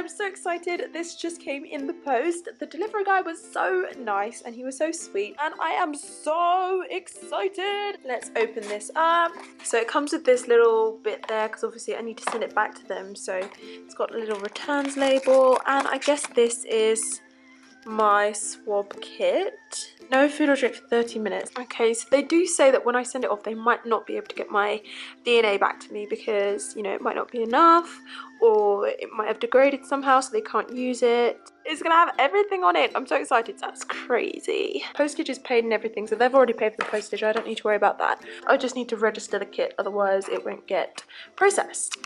I'm so excited. This just came in the post. The delivery guy was so nice and he was so sweet and I am so excited. Let's open this up. So it comes with this little bit there because obviously I need to send it back to them. So it's got a little returns label and I guess this is my swab kit. No food or drink for 30 minutes. Okay, so they do say that when I send it off, they might not be able to get my DNA back to me because, you know, it might not be enough or it might have degraded somehow so they can't use it. It's gonna have everything on it. I'm so excited. That's crazy. Postage is paid and everything, so they've already paid for the postage. I don't need to worry about that. I just need to register the kit, otherwise it won't get processed.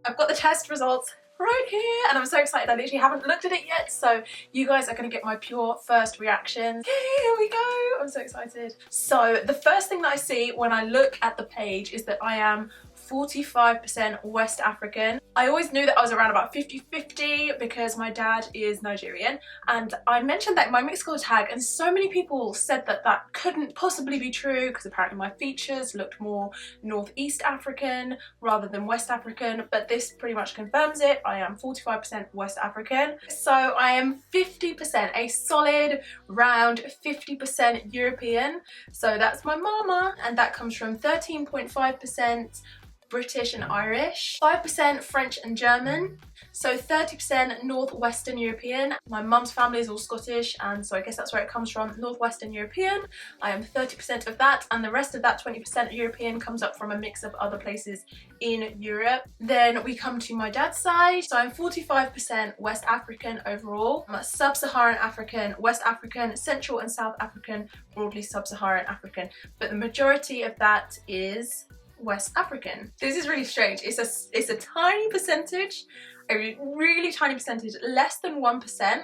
I've got the test results right here and I'm so excited. I literally haven't looked at it yet, so you guys are going to get my pure first reactions. Here we go. I'm so excited. So the first thing that I see when I look at the page is that I am 45% West African. I always knew that I was around about 50-50 because my dad is Nigerian, and I mentioned that in my mixed culture tag and so many people said that that couldn't possibly be true because apparently my features looked more Northeast African rather than West African, but this pretty much confirms it. I am 45% West African. So I am 50%, a solid round 50% European. So that's my mama, and that comes from 13.5% British and Irish, 5% French and German, so 30% Northwestern European. My mum's family is all Scottish, and so I guess that's where it comes from, Northwestern European. I am 30% of that, and the rest of that 20% European comes up from a mix of other places in Europe. Then we come to my dad's side, so I'm 45% West African overall, Sub-Saharan African, West African, Central and South African, broadly Sub-Saharan African, but the majority of that is West African. This is really strange. It's a tiny percentage, a really tiny percentage, less than 1%,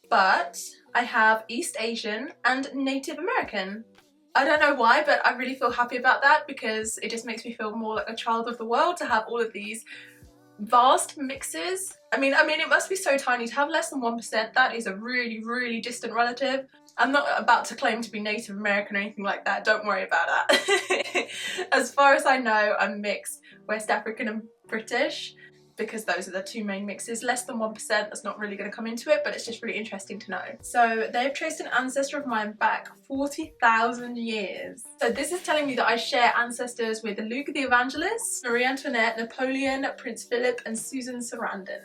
but I have East Asian and Native American. I don't know why, but I really feel happy about that because it just makes me feel more like a child of the world to have all of these vast mixes. I mean, it must be so tiny to have less than 1%. That is a really, really distant relative. I'm not about to claim to be Native American or anything like that. Don't worry about that. As far as I know, I'm mixed West African and British because those are the two main mixes. Less than 1%, that's not really going to come into it, but it's just really interesting to know. So they've traced an ancestor of mine back 40,000 years. So this is telling me that I share ancestors with Luke the Evangelist, Marie Antoinette, Napoleon, Prince Philip and Susan Sarandon.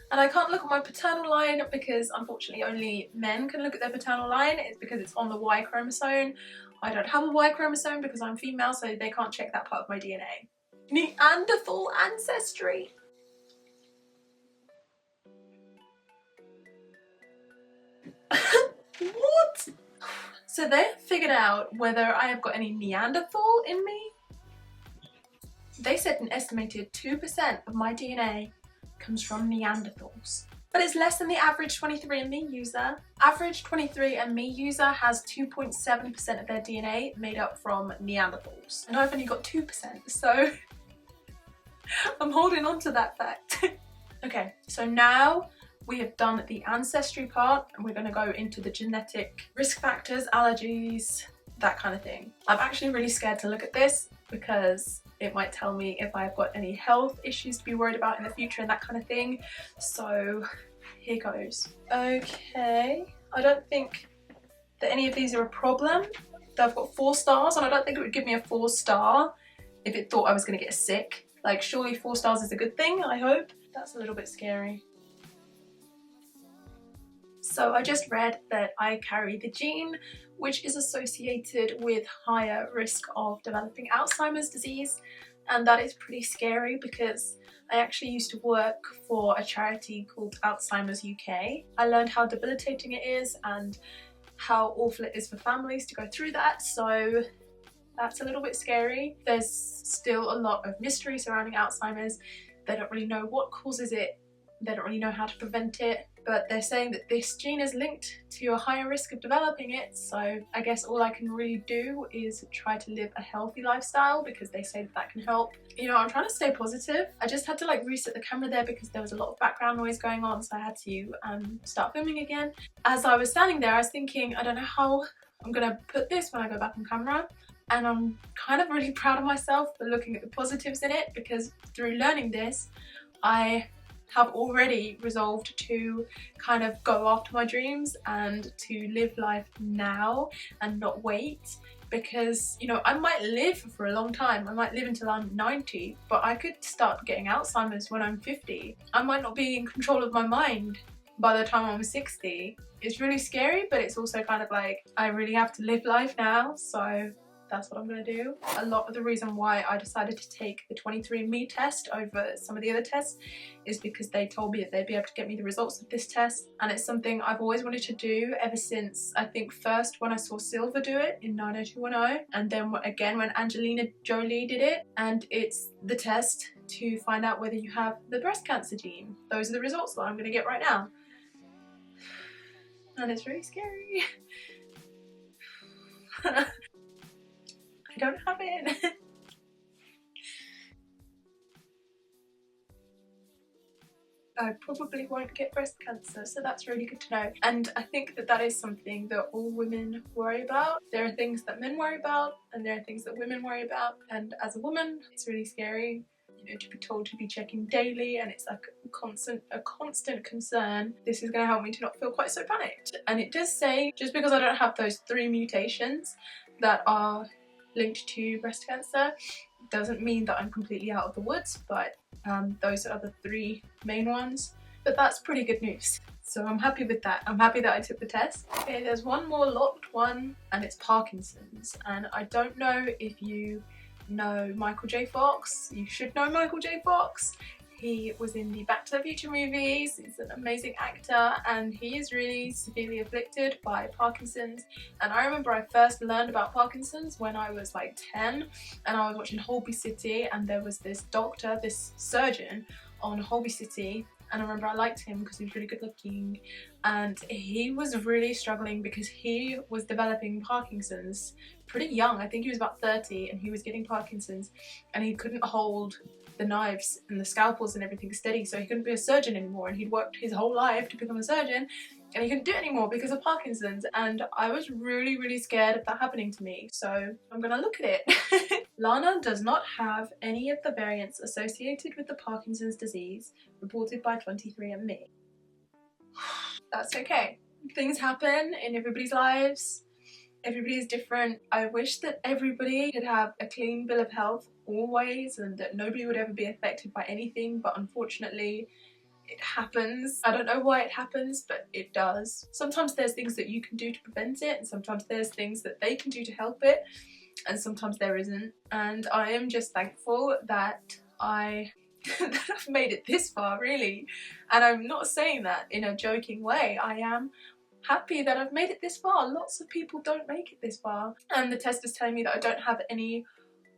And I can't look at my paternal line because unfortunately only men can look at their paternal line. It's because it's on the Y chromosome. I don't have a Y chromosome because I'm female, so they can't check that part of my DNA. Neanderthal ancestry. What? So they figured out whether I have got any Neanderthal in me. They said an estimated 2% of my DNA comes from Neanderthals. But it's less than the average 23andMe user. Average 23andMe user has 2.7% of their DNA made up from Neanderthals. And I've only got 2%, so I'm holding on to that fact. Okay, so now we have done the ancestry part and we're going to go into the genetic risk factors, allergies, that kind of thing. I'm actually really scared to look at this because it might tell me if I've got any health issues to be worried about in the future and that kind of thing. So here goes. Okay, I don't think that any of these are a problem. I've got 4 stars and I don't think it would give me a 4-star if it thought I was going to get sick. Like, surely 4 stars is a good thing, I hope. That's a little bit scary. So I just read that I carry the gene which is associated with higher risk of developing Alzheimer's disease, and that is pretty scary because I actually used to work for a charity called Alzheimer's UK. I learned how debilitating it is and how awful it is for families to go through that, so that's a little bit scary. There's still a lot of mystery surrounding Alzheimer's. They don't really know what causes it, they don't really know how to prevent it, but they're saying that this gene is linked to a higher risk of developing it, so I guess all I can really do is try to live a healthy lifestyle because they say that that can help. You know, I'm trying to stay positive. I just had to like reset the camera there because there was a lot of background noise going on, so I had to start filming again. As I was standing there, I was thinking, I don't know how I'm gonna put this when I go back on camera, and I'm kind of really proud of myself for looking at the positives in it, because through learning this, I have already resolved to kind of go after my dreams and to live life now and not wait. Because, you know, I might live for a long time, I might live until I'm 90, but I could start getting Alzheimer's when I'm 50. I might not be in control of my mind by the time I'm 60. It's really scary, but it's also kind of like, I really have to live life now, so that's what I'm gonna do. A lot of the reason why I decided to take the 23andMe test over some of the other tests is because they told me that they'd be able to get me the results of this test, and it's something I've always wanted to do ever since, I think, first when I saw Silver do it in 90210, and then again when Angelina Jolie did it, and it's the test to find out whether you have the breast cancer gene. Those are the results that I'm gonna get right now. And it's really scary. I don't have it. I probably won't get breast cancer, so that's really good to know. And I think that that is something that all women worry about. There are things that men worry about, and there are things that women worry about. And as a woman, it's really scary, you know, to be told to be checking daily, and it's like a constant concern. This is going to help me to not feel quite so panicked. And it does say, just because I don't have those 3 mutations that are linked to breast cancer, doesn't mean that I'm completely out of the woods, but those are the 3 main ones. But that's pretty good news, so I'm happy with that. I'm happy that I took the test. Okay, there's one more locked one, and it's Parkinson's. And I don't know if you know Michael J. Fox. You should know Michael J. Fox. He was in the Back to the Future movies. He's an amazing actor, and he is really severely afflicted by Parkinson's. And I remember I first learned about Parkinson's when I was like 10, and I was watching Holby City, and there was this doctor, this surgeon on Holby City, and I remember I liked him because he was really good looking, and he was really struggling because he was developing Parkinson's pretty young. I think he was about 30, and he was getting Parkinson's, and he couldn't hold the knives and the scalpels and everything steady, so he couldn't be a surgeon anymore, and he'd worked his whole life to become a surgeon, and he couldn't do it anymore because of Parkinson's. And I was really scared of that happening to me, so I'm gonna look at it. Lana does not have any of the variants associated with the Parkinson's disease reported by 23andMe. That's okay. Things happen in everybody's lives. Everybody is different. I wish that everybody could have a clean bill of health always, and that nobody would ever be affected by anything, but unfortunately it happens. I don't know why it happens, but it does. Sometimes there's things that you can do to prevent it, and sometimes there's things that they can do to help it, and sometimes there isn't. And I am just thankful that that I've made it this far, really. And I'm not saying that in a joking way. I am happy that I've made it this far. Lots of people don't make it this far, and the test is telling me that I don't have any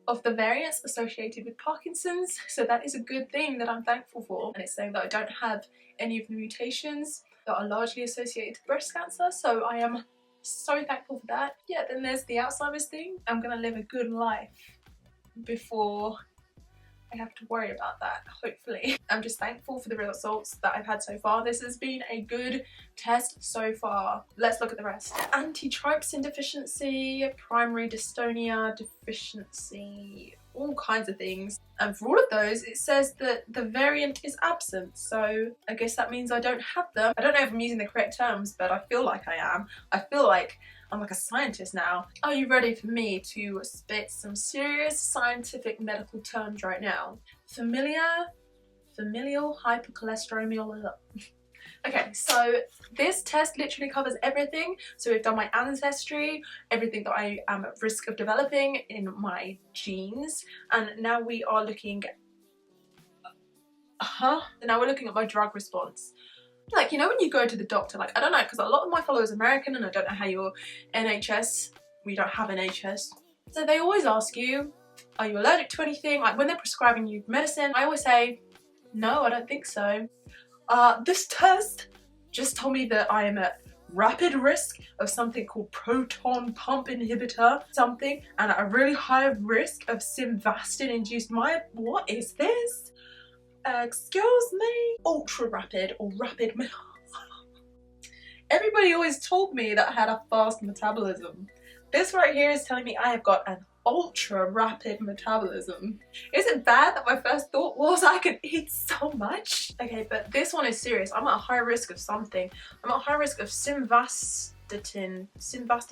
of the variants associated with Parkinson's, so that is a good thing that I'm thankful for. And it's saying that I don't have any of the mutations that are largely associated with breast cancer, so I am so thankful for that. Yeah, then there's the Alzheimer's thing. I'm gonna live a good life before I have to worry about that, hopefully. I'm just thankful for the results that I've had so far. This has been a good test so far. Let's look at the rest. Antitrypsin deficiency, primary dystonia deficiency, all kinds of things. And for all of those, it says that the variant is absent. So I guess that means I don't have them. I don't know if I'm using the correct terms, but I feel like I am. I feel like I'm like a scientist now. Are you ready for me to spit some serious scientific medical terms right now? Familial hypercholesterolemia. Okay, so this test literally covers everything. So we've done my ancestry, everything that I am at risk of developing in my genes, and now we are looking now we're looking at my drug response. Like, you know when you go to the doctor, like, I don't know, because a lot of my followers are American, and I don't know how your NHS, we don't have NHS, so they always ask you, are you allergic to anything? Like when they're prescribing you medicine, I always say, no, I don't think so. This test just told me that I am at rapid risk of something called proton pump inhibitor something, and at a really high risk of simvastatin-induced what is this? Excuse me? Ultra rapid or rapid. Everybody always told me that I had a fast metabolism. This right here is telling me I have got an ultra rapid metabolism. Is it bad that my first thought was I could eat so much? Okay, but this one is serious. I'm at a high risk of something. I'm at a high risk of simvastatin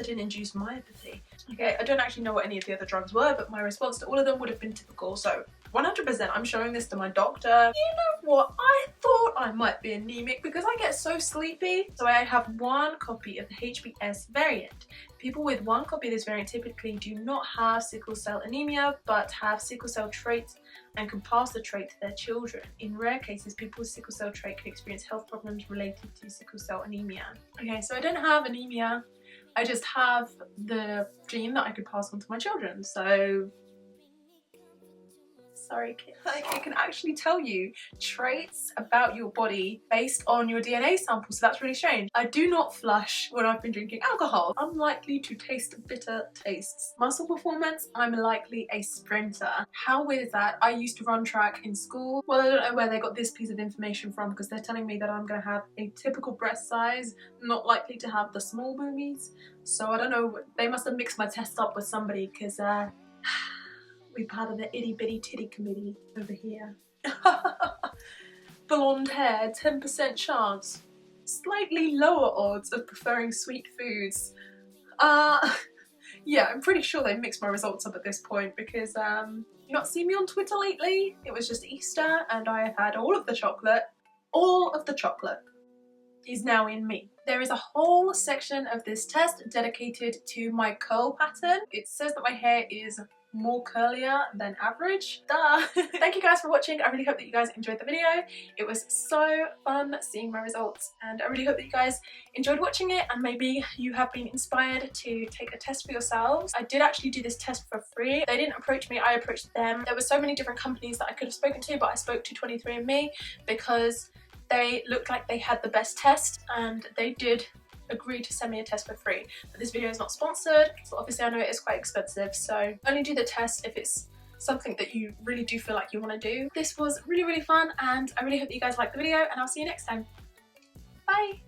induced myopathy. Okay, I don't actually know what any of the other drugs were, but my response to all of them would have been typical. So 100% I'm showing this to my doctor. You know what? I thought I might be anemic because I get so sleepy. So I have one copy of the HBS variant. People with one copy of this variant typically do not have sickle cell anemia, but have sickle cell traits and can pass the trait to their children. In rare cases, people with sickle cell trait can experience health problems related to sickle cell anemia. Okay, so I don't have anemia. I just have the gene that I could pass on to my children. So sorry kid. Like, it can actually tell you traits about your body based on your DNA sample, so that's really strange. I do not flush when I've been drinking alcohol. I'm likely to taste bitter tastes. Muscle performance, I'm likely a sprinter. How weird is that? I used to run track in school. Well, I don't know where they got this piece of information from because they're telling me that I'm gonna have a typical breast size, not likely to have the small boobies. So I don't know, they must have mixed my test up with somebody because we're part of the itty bitty titty committee over here. Blonde hair, 10% chance. Slightly lower odds of preferring sweet foods. Yeah, I'm pretty sure they mixed my results up at this point because you not seen me on Twitter lately? It was just Easter and I have had all of the chocolate. All of the chocolate is now in me. There is a whole section of this test dedicated to my curl pattern. It says that my hair is more curlier than average. Duh! Thank you guys for watching. I really hope that you guys enjoyed the video. It was so fun seeing my results and I really hope that you guys enjoyed watching it and maybe you have been inspired to take a test for yourselves. I did actually do this test for free. They didn't approach me, I approached them. There were so many different companies that I could have spoken to, but I spoke to 23andMe because they looked like they had the best test and they did agree to send me a test for free. But this video is not sponsored, but obviously I know it is quite expensive, so only do the test if it's something that you really do feel like you want to do. This was really, really fun and I really hope that you guys liked the video and I'll see you next time. Bye!